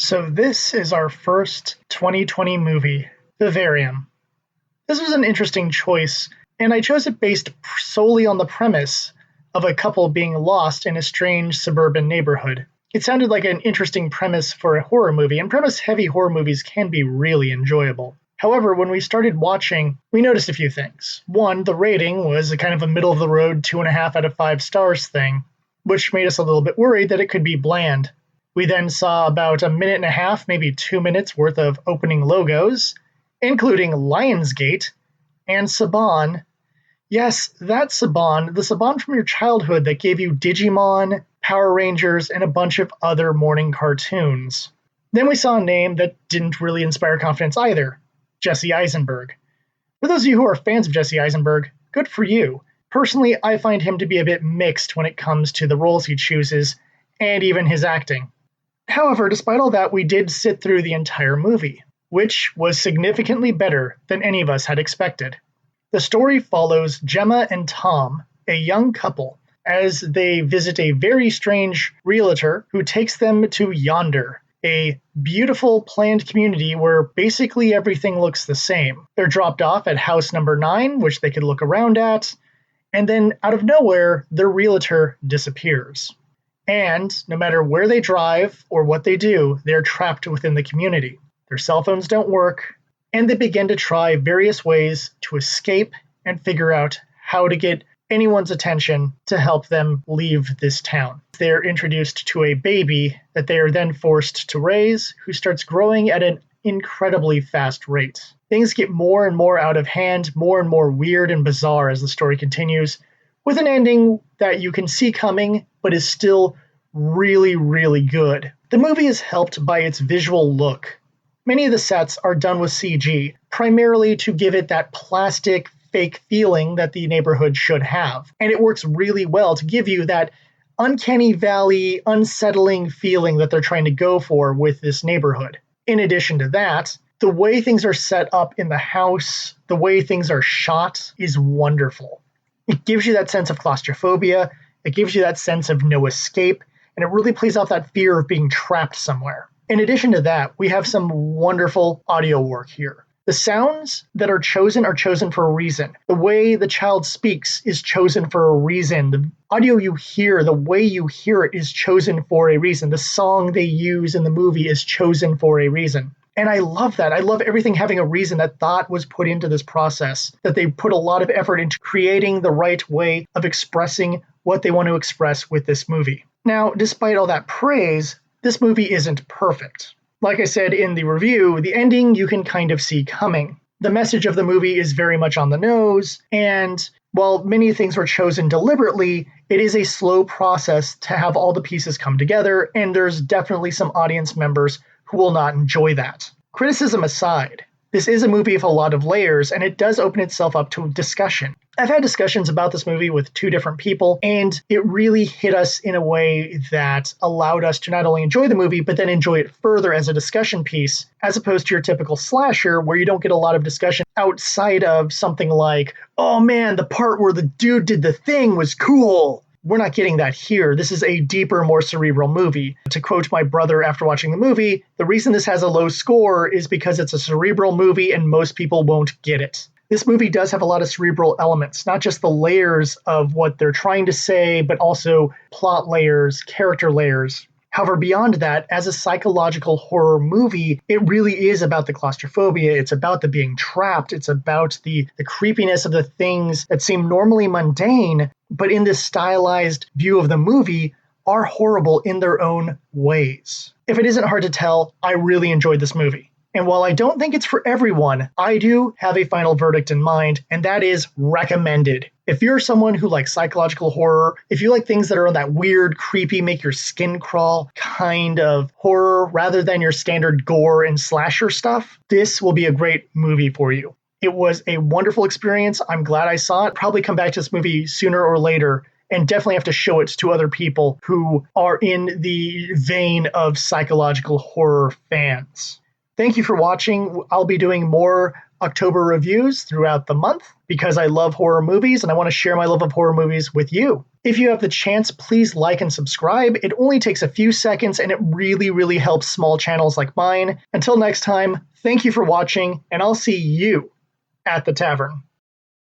So this is our first 2020 movie, Vivarium. This was an interesting choice, and I chose it based solely on the premise of a couple being lost in a strange suburban neighborhood. It sounded like an interesting premise for a horror movie, and premise-heavy horror movies can be really enjoyable. However, when we started watching, we noticed a few things. One, the rating was a kind of a middle-of-the-road 2.5 out of 5 stars thing, which made us a little bit worried that it could be bland. We then saw about a minute and a half, maybe 2 minutes worth of opening logos, including Lionsgate and Saban. Yes, that Saban, the Saban from your childhood that gave you Digimon, Power Rangers, and a bunch of other morning cartoons. Then we saw a name that didn't really inspire confidence either, Jesse Eisenberg. For those of you who are fans of Jesse Eisenberg, good for you. Personally, I find him to be a bit mixed when it comes to the roles he chooses, and even his acting. However, despite all that, we did sit through the entire movie, which was significantly better than any of us had expected. The story follows Gemma and Tom, a young couple, as they visit a very strange realtor who takes them to Yonder, a beautiful planned community where basically everything looks the same. They're dropped off at house number 9, which they could look around at, and then out of nowhere, their realtor disappears. And no matter where they drive or what they do, they're trapped within the community. Their cell phones don't work, and they begin to try various ways to escape and figure out how to get anyone's attention to help them leave this town. They're introduced to a baby that they are then forced to raise, who starts growing at an incredibly fast rate. Things get more and more out of hand, more and more weird and bizarre as the story continues, with an ending that you can see coming, but is still really, really good. The movie is helped by its visual look. Many of the sets are done with CG, primarily to give it that plastic, fake feeling that the neighborhood should have. And it works really well to give you that uncanny valley, unsettling feeling that they're trying to go for with this neighborhood. In addition to that, the way things are set up in the house, the way things are shot is wonderful. It gives you that sense of claustrophobia, it gives you that sense of no escape, and it really plays off that fear of being trapped somewhere. In addition to that, we have some wonderful audio work here. The sounds that are chosen for a reason. The way the child speaks is chosen for a reason. The audio you hear, the way you hear it is chosen for a reason. The song they use in the movie is chosen for a reason. And I love that. I love everything having a reason. That thought was put into this process, that they put a lot of effort into creating the right way of expressing what they want to express with this movie. Now, despite all that praise, this movie isn't perfect. Like I said in the review, the ending you can kind of see coming. The message of the movie is very much on the nose, and while many things were chosen deliberately, it is a slow process to have all the pieces come together, and there's definitely some audience members who will not enjoy that. Criticism aside, this is a movie with a lot of layers, and it does open itself up to discussion. I've had discussions about this movie with 2 different people, and it really hit us in a way that allowed us to not only enjoy the movie, but then enjoy it further as a discussion piece, as opposed to your typical slasher, where you don't get a lot of discussion outside of something like, oh man, the part where the dude did the thing was cool. We're not getting that here. This is a deeper, more cerebral movie. To quote my brother after watching the movie, the reason this has a low score is because it's a cerebral movie and most people won't get it. This movie does have a lot of cerebral elements, not just the layers of what they're trying to say, but also plot layers, character layers. However, beyond that, as a psychological horror movie, it really is about the claustrophobia. It's about the being trapped. It's about the creepiness of the things that seem normally mundane, but in this stylized view of the movie, are horrible in their own ways. If it isn't hard to tell, I really enjoyed this movie. And while I don't think it's for everyone, I do have a final verdict in mind, and that is recommended. If you're someone who likes psychological horror, if you like things that are that weird, creepy, make your skin crawl kind of horror rather than your standard gore and slasher stuff, this will be a great movie for you. It was a wonderful experience. I'm glad I saw it. Probably come back to this movie sooner or later, and definitely have to show it to other people who are in the vein of psychological horror fans. Thank you for watching. I'll be doing more October reviews throughout the month because I love horror movies and I want to share my love of horror movies with you. If you have the chance, please like and subscribe. It only takes a few seconds and it really, really helps small channels like mine. Until next time, thank you for watching, and I'll see you at the tavern.